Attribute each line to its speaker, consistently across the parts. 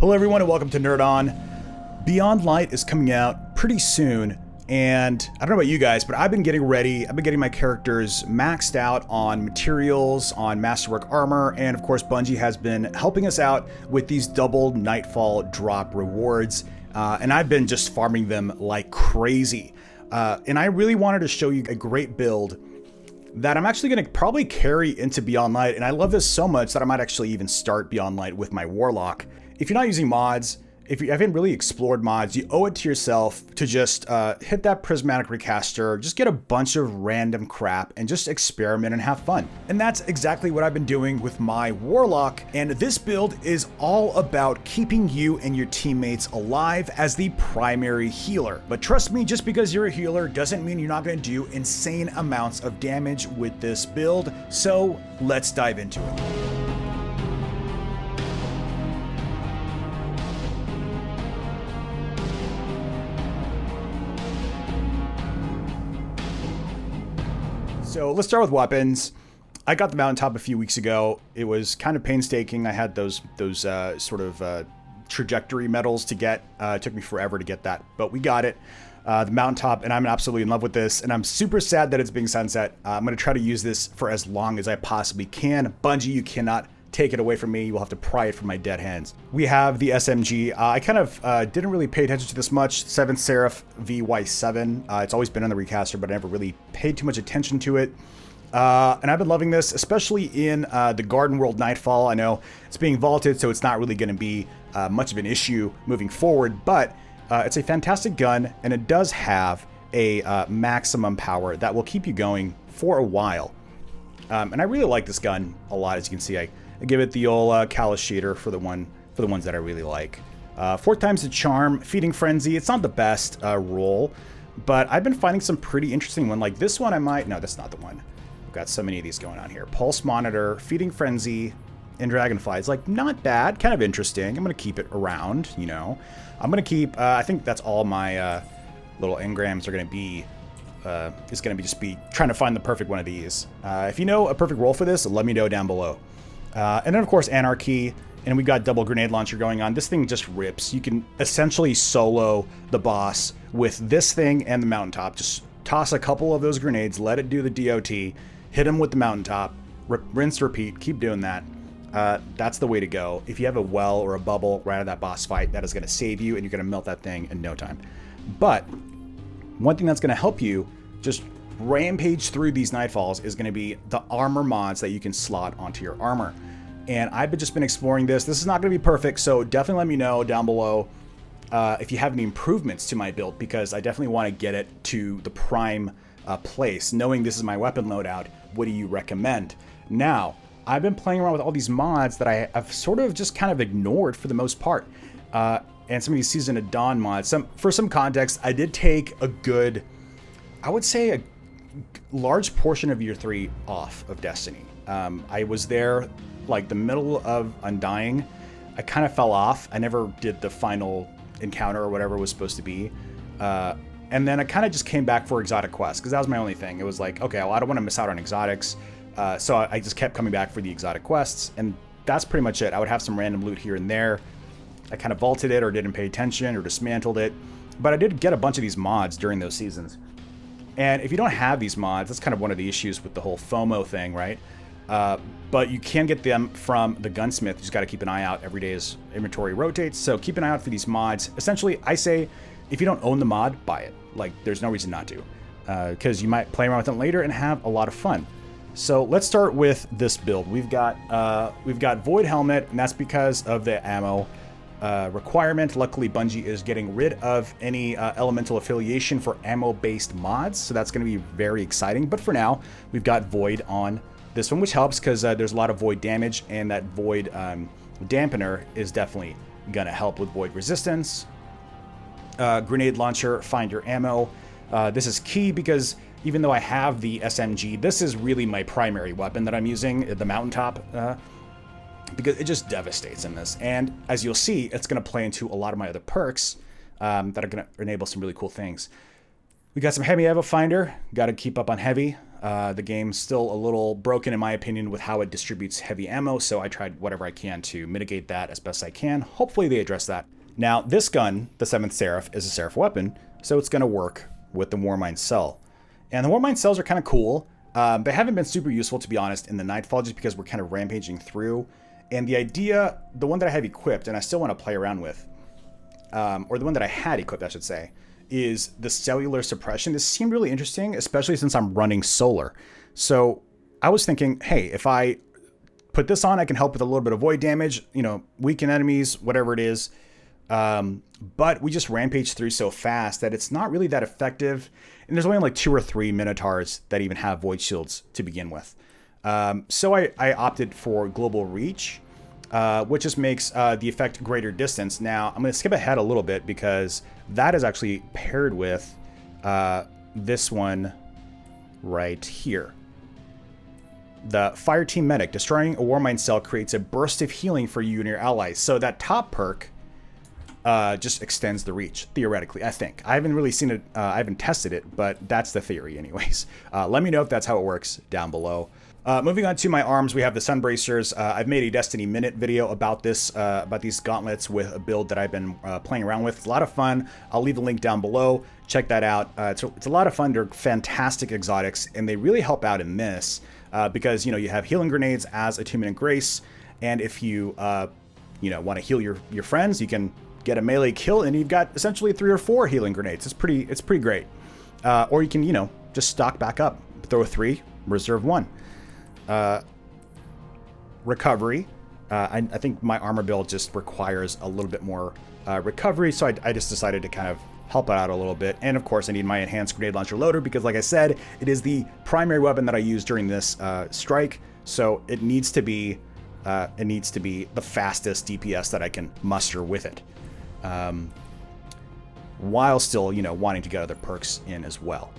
Speaker 1: Hello everyone and welcome to Nerd On. Beyond Light is coming out pretty soon, and I don't know about you guys, but I've been getting ready. I've been getting my characters maxed out on materials, on Masterwork armor, and of course Bungie has been helping us out with these double Nightfall drop rewards, and I've been just farming them like crazy. And I really wanted to show you a great build that I'm actually going to probably carry into Beyond Light, and I love this so much that I might actually even start Beyond Light with my Warlock. If you're not using mods, if you haven't really explored mods, you owe it to yourself to just hit that prismatic recaster, just get a bunch of random crap and just experiment and have fun. And that's exactly what I've been doing with my Warlock, and this build is all about keeping you and your teammates alive as the primary healer. But trust me, just because you're a healer doesn't mean you're not going to do insane amounts of damage with this build, so let's dive into it. So let's start with weapons. I got the mountaintop a few weeks ago. It was kind of painstaking. I had those sort of trajectory medals to get. It took me forever to get that, but we got it. The mountaintop, and I'm absolutely in love with this, and I'm super sad that it's being sunset. I'm going to try to use this for as long as I possibly can. Bungie, you cannot take it away from me. You will have to pry it from my dead hands. We have the SMG. I kind of didn't really pay attention to this much. 7th SERAPH VY7. It's always been on the recaster, but I never really paid too much attention to it. And I've been loving this, especially in the Garden World Nightfall. I know it's being vaulted, so it's not really going to be much of an issue moving forward, but it's a fantastic gun, and it does have a maximum power that will keep you going for a while. And I really like this gun a lot. As you can see, I give it the old Callus Shader for the ones that I really like. 4 times the charm, Feeding Frenzy. It's not the best roll, but I've been finding some pretty interesting one. Like this one, I might. No, that's not the one. I've got so many of these going on here. Pulse Monitor, Feeding Frenzy, and Dragonfly. It's like not bad, kind of interesting. I'm gonna keep it around. You know, I'm gonna keep. I think that's all my little engrams are gonna be. Is gonna be just trying to find the perfect one of these. If you know a perfect roll for this, let me know down below. And then of course Anarchy, and we've got double grenade launcher going on. This thing just rips. You can essentially solo the boss with this thing and the mountaintop. Just toss a couple of those grenades, let it do the DOT, hit him with the mountaintop, rinse, repeat, keep doing that. That's the way to go. If you have a well or a bubble right out of that boss fight, that is going to save you, and you're going to melt that thing in no time. But one thing that's going to help you just rampage through these Nightfalls is going to be the armor mods that you can slot onto your armor. And I've just been exploring this. This is not going to be perfect, so definitely let me know down below if you have any improvements to my build, because I definitely want to get it to the prime place. Knowing this is my weapon loadout, what do you recommend? Now, I've been playing around with all these mods that I've sort of just kind of ignored for the most part. And some of these Season of Dawn mods. For some context, I did take a good, I would say a large portion of Year 3 off of Destiny. I was there like the middle of Undying. I kind of fell off. I never did the final encounter or whatever it was supposed to be. And then I kind of just came back for exotic quests because that was my only thing. It was like, okay, well, I don't want to miss out on exotics. So I just kept coming back for the exotic quests, and that's pretty much it. I would have some random loot here and there. I kind of vaulted it or didn't pay attention or dismantled it. But I did get a bunch of these mods during those seasons. And if you don't have these mods, that's kind of one of the issues with the whole FOMO thing, right? But you can get them from the gunsmith. You just got to keep an eye out every day as inventory rotates. So keep an eye out for these mods. Essentially, I say if you don't own the mod, buy it. Like, there's no reason not to, because you might play around with it later and have a lot of fun. So let's start with this build. We've got Void Helmet, and that's because of the ammo requirement. Luckily, Bungie is getting rid of any elemental affiliation for ammo-based mods, so that's going to be very exciting. But for now, we've got Void on this one, which helps because there's a lot of Void damage, and that Void dampener is definitely going to help with Void resistance. Grenade launcher, find your ammo. This is key because even though I have the SMG, this is really my primary weapon that I'm using, the mountaintop, because it just devastates in this. And as you'll see, it's going to play into a lot of my other perks that are going to enable some really cool things. We got some heavy ammo finder. Got to keep up on heavy. The game's still a little broken, in my opinion, with how it distributes heavy ammo, so I tried whatever I can to mitigate that as best I can. Hopefully they address that. Now, this gun, the 7th Seraph, is a Seraph weapon, so it's going to work with the Warmind Cell. And the Warmind Cells are kind of cool. They haven't been super useful, to be honest, in the Nightfall, just because we're kind of rampaging through. And the idea, the one that I have equipped, and I still want to play around with, or the one that I had equipped, I should say, is the cellular suppression. This seemed really interesting, especially since I'm running solar. So I was thinking, hey, if I put this on, I can help with a little bit of void damage, you know, weaken enemies, whatever it is. But we just rampage through so fast that it's not really that effective. And there's only like 2 or 3 Minotaurs that even have void shields to begin with. So I opted for global reach, which just makes the effect greater distance. Now I'm going to skip ahead a little bit because that is actually paired with this one right here. The FIRETEAM Medic. Destroying a Warmind cell creates a burst of healing for you and your allies. So that top perk just extends the reach, theoretically, I think. I haven't really seen it, I haven't tested it, but that's the theory anyways. Let me know if that's how it works down below. Moving on to my arms, we have the SUNBRACERS. I've made a Destiny Minute video about this, about these gauntlets with a build that I've been playing around with. It's a lot of fun. I'll leave a link down below. Check that out. It's a lot of fun. They're fantastic exotics, and they really help out in this because, you know, you have healing grenades as Attunement of Grace, and if you, you know, want to heal your friends, you can get a melee kill, and you've got essentially 3 or 4 healing grenades. It's pretty great. Or you can, you know, just stock back up, throw 3, reserve 1. Recovery. I think my armor build just requires a little bit more recovery, so I just decided to kind of help it out a little bit. And of course, I need my enhanced grenade launcher loader because, like I said, it is the primary weapon that I use during this strike. So it needs to be the fastest DPS that I can muster with it, while still, you know, wanting to get other perks in as well.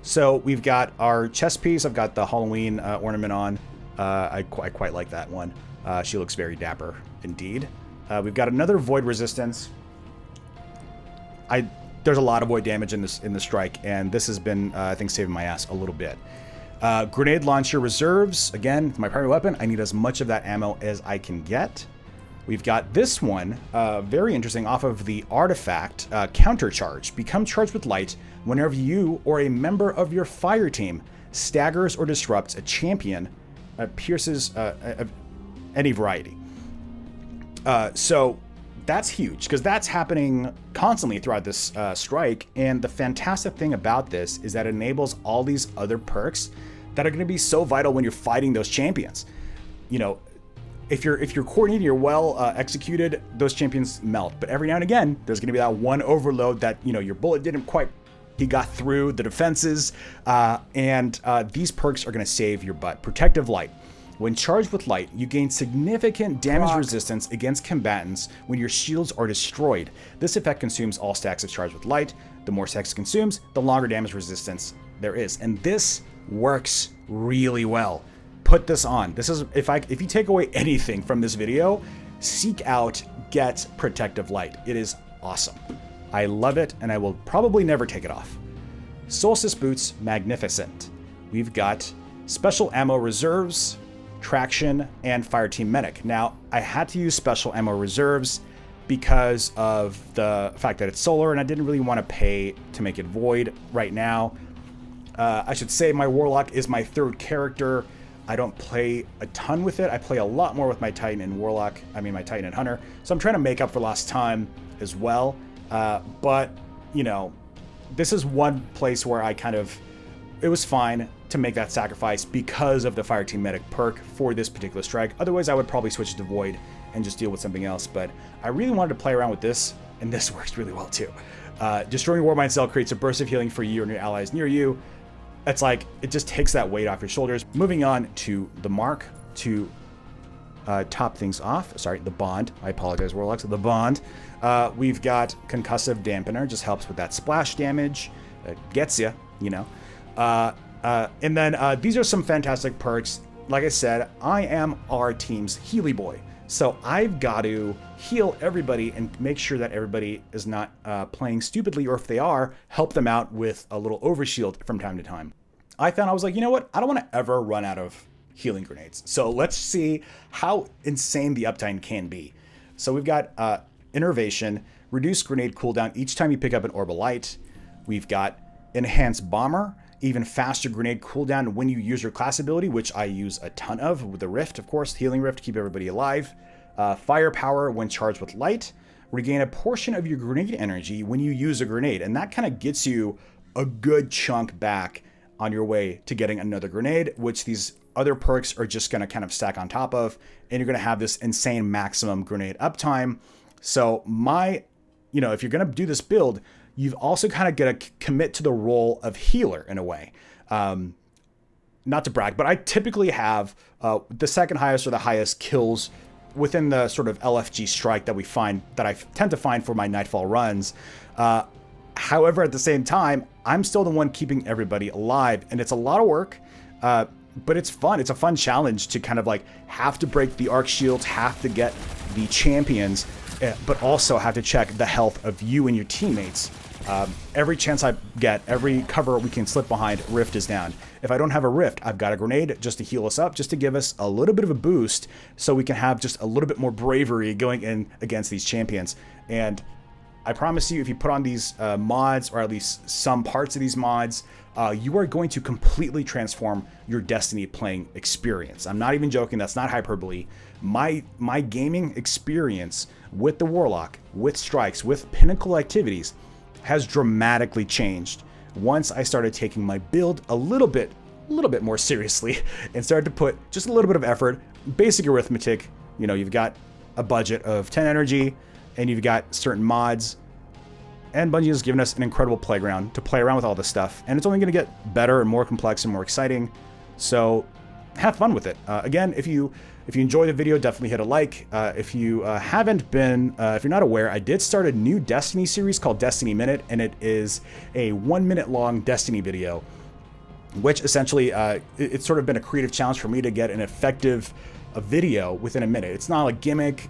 Speaker 1: So we've got our chest piece. I've got the Halloween ornament on. I quite like that one. She looks very dapper indeed. We've got another void resistance. There's a lot of void damage in the strike, and this has been, I think, saving my ass a little bit. Grenade launcher reserves. Again, my primary weapon. I need as much of that ammo as I can get. We've got this one, very interesting, off of the artifact, Countercharge. Become charged with light whenever you or a member of your fire team staggers or disrupts a champion, pierces any variety. So that's huge, because that's happening constantly throughout this strike, and the fantastic thing about this is that it enables all these other perks that are going to be so vital when you're fighting those champions. You know, if you're coordinated, you're well executed, those champions melt. But every now and again, there's going to be that one overload that, you know, your bullet didn't quite, he got through the defenses, and these perks are going to save your butt. Protective Light. When charged with light, you gain significant damage resistance against combatants when your shields are destroyed. This effect consumes all stacks of charged with light. The more stacks it consumes, the longer damage resistance there is. And this works really well. Put this on. This is, if you take away anything from this video, seek out, get Protective Light. It is awesome. I love it, and I will probably never take it off. Solstice Boots Magnificent. We've got special ammo reserves, traction, and FIRETEAM Medic. Now, I had to use special ammo reserves because of the fact that it's solar, and I didn't really want to pay to make it void right now. I should say my Warlock is my third character. I don't play a ton with it. I play a lot more with my Titan and Warlock. I mean, my Titan and Hunter. So I'm trying to make up for lost time as well. But, you know, this is one place where I kind of, it was fine to make that sacrifice because of the FIRETEAM Medic perk for this particular strike. Otherwise, I would probably switch to Void and just deal with something else. But I really wanted to play around with this, and this works really well too. Destroying a Warmind cell creates a burst of healing for you and your allies near you. It's like, it just takes that weight off your shoulders. Moving on to the mark to top things off. Sorry, the bond. I apologize, Warlocks. The bond. We've got Concussive Dampener. Just helps with that splash damage. Gets you, you know. And then these are some fantastic perks. Like I said, I am our team's Healy boy. So I've got to heal everybody and make sure that everybody is not playing stupidly, or if they are, help them out with a little overshield from time to time. I found I was like, you know what? I don't want to ever run out of healing grenades. So let's see how insane the uptime can be. So we've got Innervation, reduced grenade cooldown each time you pick up an orb of light. We've got Enhanced Bomber, even faster grenade cooldown when you use your class ability, which I use a ton of with the Rift, of course, Healing Rift to keep everybody alive. Firepower when charged with light. Regain a portion of your grenade energy when you use a grenade, and that kind of gets you a good chunk back on your way to getting another grenade, which these other perks are just going to kind of stack on top of, and you're going to have this insane maximum grenade uptime. So if you're going to do this build, you've also kind of got to commit to the role of healer in a way. Not to brag, but I typically have the second highest or the highest kills within the sort of LFG strike that I tend to find for my Nightfall runs. However, at the same time, I'm still the one keeping everybody alive, and it's a lot of work, but it's fun. It's a fun challenge to kind of like have to break the arc shields, have to get the champions, but also have to check the health of you and your teammates. Every chance I get, every cover we can slip behind, Rift is down. If I don't have a Rift, I've got a grenade just to heal us up, just to give us a little bit of a boost so we can have just a little bit more bravery going in against these champions. And I promise you, if you put on these mods, or at least some parts of these mods, you are going to completely transform your Destiny playing experience. I'm not even joking. That's not hyperbole. My gaming experience with the Warlock, with strikes, with Pinnacle activities has dramatically changed once I started taking my build a little bit more seriously and started to put just a little bit of effort. Basic arithmetic, you've got a budget of 10 energy and you've got certain mods, and Bungie has given us an incredible playground to play around with all this stuff, and it's only going to get better and more complex and more exciting. So have fun with it. Again, if you enjoy the video, definitely hit a like. If you haven't been, if you're not aware, I did start a new Destiny series called Destiny Minute, and it is a 1 minute long Destiny video, which essentially it's sort of been a creative challenge for me to get an effective video within a minute. It's not a gimmick.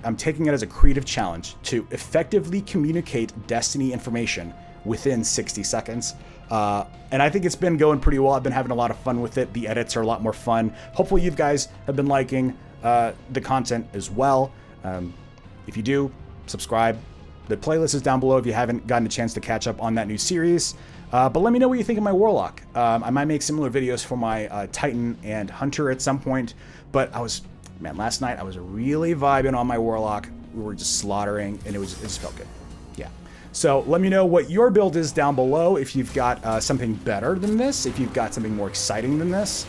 Speaker 1: I'm taking it as a creative challenge to effectively communicate Destiny information within 60 seconds. And I think it's been going pretty well. I've been having a lot of fun with it. The edits are a lot more fun. Hopefully you guys have been liking the content as well. If you do, subscribe. The playlist is down below if you haven't gotten a chance to catch up on that new series. But let me know what you think of my Warlock. I might make similar videos for my Titan and Hunter at some point. But last night I was really vibing on my Warlock. We were just slaughtering, and it just felt good. Yeah. So let me know what your build is down below. If you've got something better than this, if you've got something more exciting than this,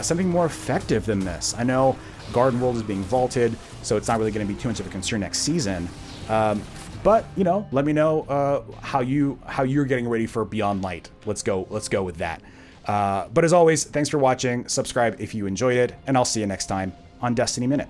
Speaker 1: something more effective than this. I know Garden World is being vaulted, so it's not really going to be too much of a concern next season. But let me know how you're getting ready for Beyond Light. Let's go with that. But as always, thanks for watching. Subscribe if you enjoyed it, and I'll see you next time on Destiny Minute.